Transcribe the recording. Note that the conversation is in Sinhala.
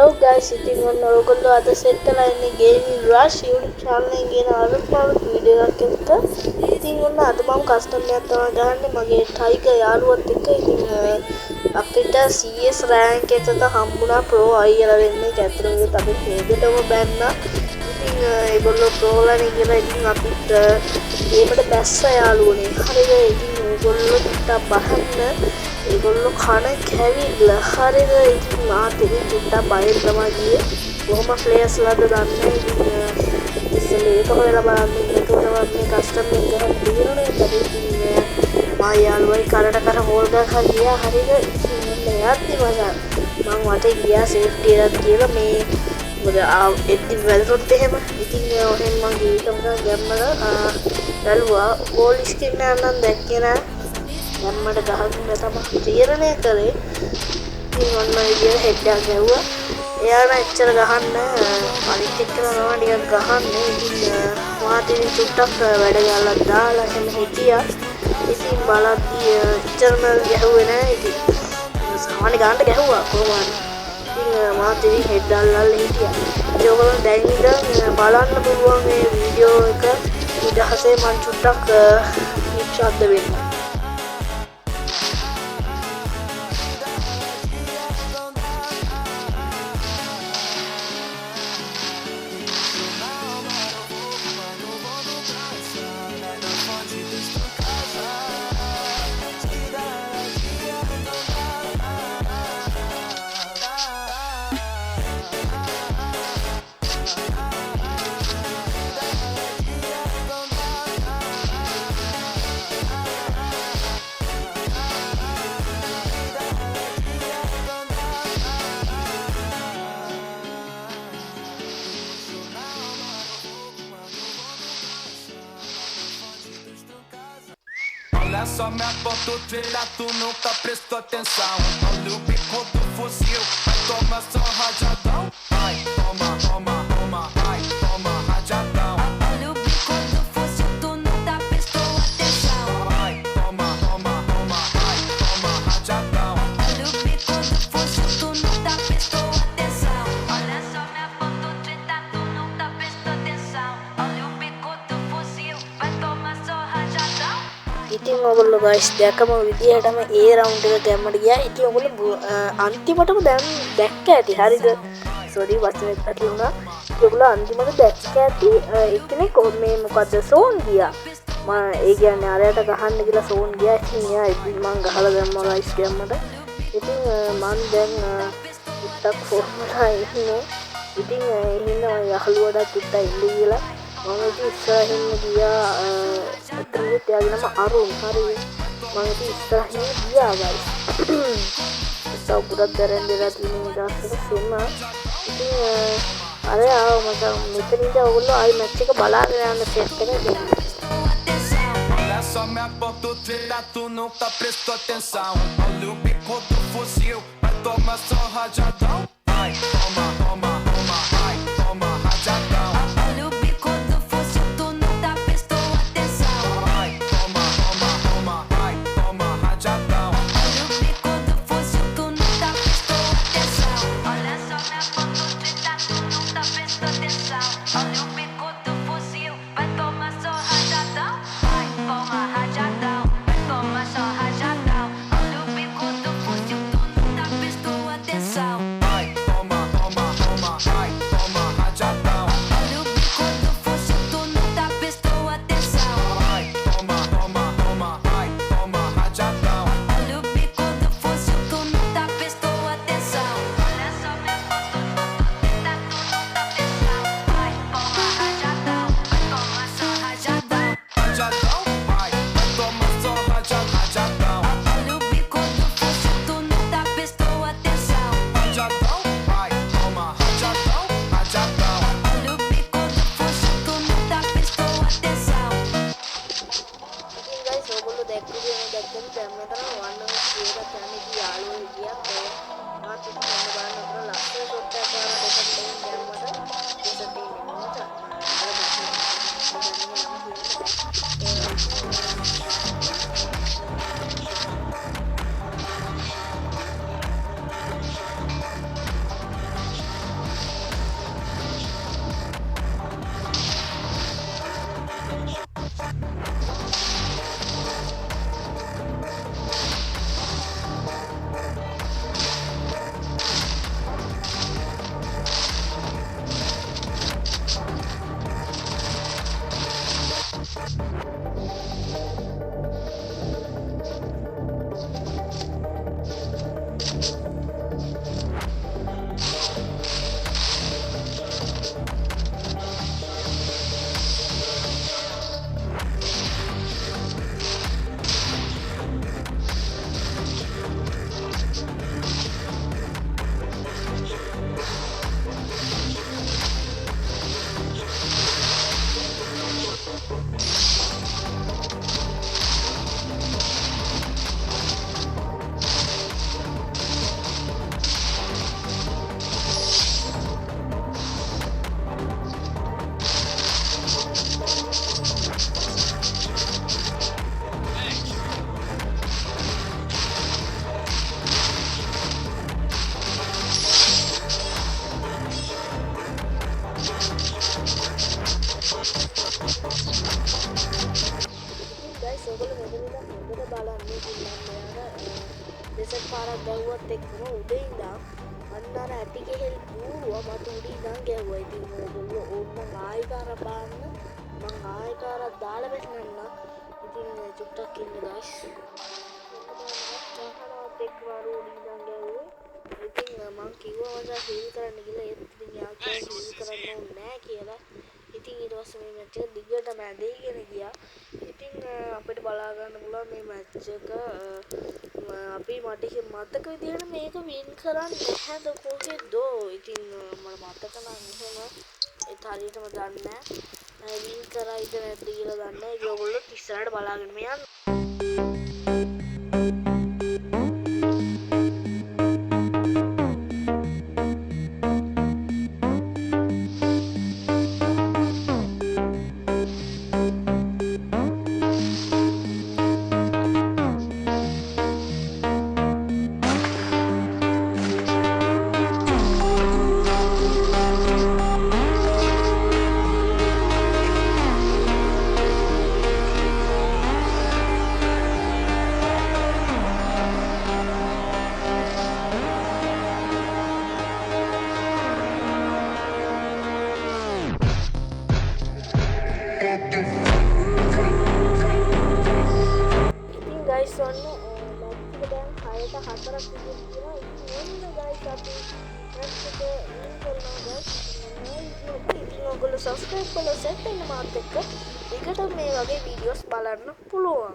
Hello guys, ඉතින් ඔන්න ඔයගොල්ලෝ අද සෙට් කරලා ඉන්නේ Gaming Rush YouTube channel එකේ ගෙන අලුත්ම වීඩියෝ එකක් එක්ක. ඉතින් ඔන්න අද මම කස්ටම් එකක් තමයි ගහන්නේ මගේ Tiger යාළුවත් එක්ක. ඉතින් අපිට CS rank එකක හම්බුණා pro අයියලා වෙන්නේ. ඒක ඇත්තටම අපි හේදටම බැන්නා. ඉතින් ඒගොල්ලෝ pro ලානේ කියලා ඉතින් අපිට ගේමට බැස්ස යාළුවනේ. හරිද? ඉතින් ඒගොල්ලෝ ටිකක් බහන්න ඒගොල්ලෝ කන කැවිලා හරිද ඉතින් මාත් ඉතින් චුට්ටක් බයෙන් තමයි ගියේ කොහොම ප්ලේයර්ස් ලාද දන්නේ ඉතින් ඉස්සෙල්ලා ඒක හොයලා බලන්න එතකොට මේ කස්ටම් එක ගහන්න දිනවනේ ඉතින් මා යාළුවයි කරට කර හෝල් ගහලා ගියා හරිද ඉතින් ඔන්න යද්දි මම වටේ ගියා සේෆ්ටි එකක් කියලා මේ මොකද එද්දි වැදුනොත් එහෙම ඉතින් ඔහෙන් මම ගිහින් ගැම්මලා බැලුවා ගෝල් ස්කින් එක නම් දැක්කේ නෑ යම්මඩ ගහන්න තමයි තීරණය කරේ. ඉතින් ඔන්න ඉතින් හෙඩ් එක ගැහුවා. එයා නම් එච්චර ගහන්න අනිත් එක්කලා නම ටිකක් ගහන්නේ. ඉතින් මාතින් චුට්ටක් වැඩ ගාලා දාලා එහෙම හිටියා. ඉතින් බලද්දී එච්චරම ගැහුවේ නෑ. ඉතින් සාමාන්‍ය ගානට ගැහුවා කොහොමද. ඉතින් මාතින් හෙඩ් අල්ලලා හිටියා. ඒගොල්ලෝ දැන් ඉඳන් බලන්න පුළුවන් මේ වීඩියෝ එක ඉදහසේ මං චුට්ටක් නිශ්ශබ්ද වෙන්න. Olha só minha ponta trilha, tu nunca prestou atenção. Olha o bico do fuzil, vai tomar só rajadão. Vai, toma, toma, toma, vai, toma rajadão. Olha o bico do fuzil, tu nunca prestou atenção. Vai, toma, toma, toma, vai, toma rajadão. Olha o bico do fuzil, tu nunca prestou atenção. Olha só minha ponta trilha, tu nunca prestou atenção. Olha o bico do fuzil, vai tomar só rajadão. ඉතින් ඔයගොල්ලෝ guys දැකම විදිහටම ඒ රවුන්ඩ් එක ගැම්මට ගියා. ඉතින් ඔයගොල්ලෝ අන්තිමටම දැන් දැක්ක ඇති. හරිද? සෝරි වචනේ පැටලි වුණා. ඔයගොල්ලෝ අන්තිමට දැක්ක ඇති. එක්කෙනෙක් මේ මොකද්ද සෝන් ගියා. මම ඒ කියන්නේ අරයට ගහන්න කියලා සෝන් ගියා. ඉතින් එයා ඉතින් මං ගහලා දැම්මා ලයිස් ගැම්මට. ඉතින් මං දැන් ටිකක් ෆෝර්මුලා ඉන්නේ. ඉතින් එහෙනම් යහළුවඩ ටිකක් ඉන්න කියලා මම ඉතින් ඉස්සරහින් ගියා. අතරියට යාගේ නම අරුන්. හරි මම ඉතින් ඉස්සරහින් ගියා guys. ඒසව පුරක් දරන් දෙලා තියෙන ඉඳලා සෙම්ම. ඉතින් අර ආව මට මෙතන ඉඳලා ඔයගොල්ලෝ ආයි මැච් එක බලාගෙන යන්න සෙට් එක දෙන්න. Olha só minha ponta trilha, tu nunca prestou atenção. Olha o bico do fuzil, vai tomar só rajadão. Vai, toma, toma, toma, vai, toma rajadão. Olha o bico do fuzil, tu nunca prestou atenção. Vai, toma, toma, toma, vai, toma rajadão. Olha o bico do fuzil, tu nunca prestou atenção. Olha só minha ponta trilha, tu nunca prestou atenção. Olha o bico do fuzil, vai tomar só rajadão. Vai, toma rajadão, vai tomar só rajadão. Olha o bico do fuzil, tu nunca prestou atenção. Vai, reset පාරක් ගැහුවත් එක්කම උඩේ ඉඳන් අන්න අර ඇටි කෙහෙල් බූරුවා මට උඩින් ඉඳන් ගැහුවා. ඉතින් ඔයගොල්ලෝ ඕන්න ආයිකාර බලන්න මං ආයිකාරක් දාලා වෙන්නන්න. ඉතින් චුට්ටක් ඉන්න guys. මහනවත් එක්ක මාරු උඩින් ඉඳන් ගැහුවේ. ඉතින් මං කිව්වා මචං හීල් කරන්න කියලා ඒත් ඉතින් යා කිව්වා හීල් කරන්න ඕනේ නෑ කියලා. ඉතින් ඊට පස්සේ මේ මැච් එක දිගටම ඇදගෙන ගියා. ඉතින් අපිට බලා ගන්න පුළුවන් මේ මැච් එක අපි මතක විදිහට මේක වින් කරන්නේ නැහැද කොහෙද? ඉතින් මට මතක නම් එහෙම ඒත් හරියටම දන්නේ නැහැ. වින් කරයිද නැද්ද කියලා දන්නේ නැහැ. ඒක ඔයගොල්ලෝ ඉස්සරහට බලාගෙන යන්න. guys ඔන්න මැච් එක දැන් 6ට 4ක් විදිහට තියෙනවා. ඉතින් ඔන්න guys අපි මැච් එක වින් කරනවා guys. ඉතින් ඔයගොල්ලෝ subscribe කරලා set වෙන්න මාත් එක්ක ටිකට මේ වගේ වීඩියෝස් බලන්න පුළුවන්.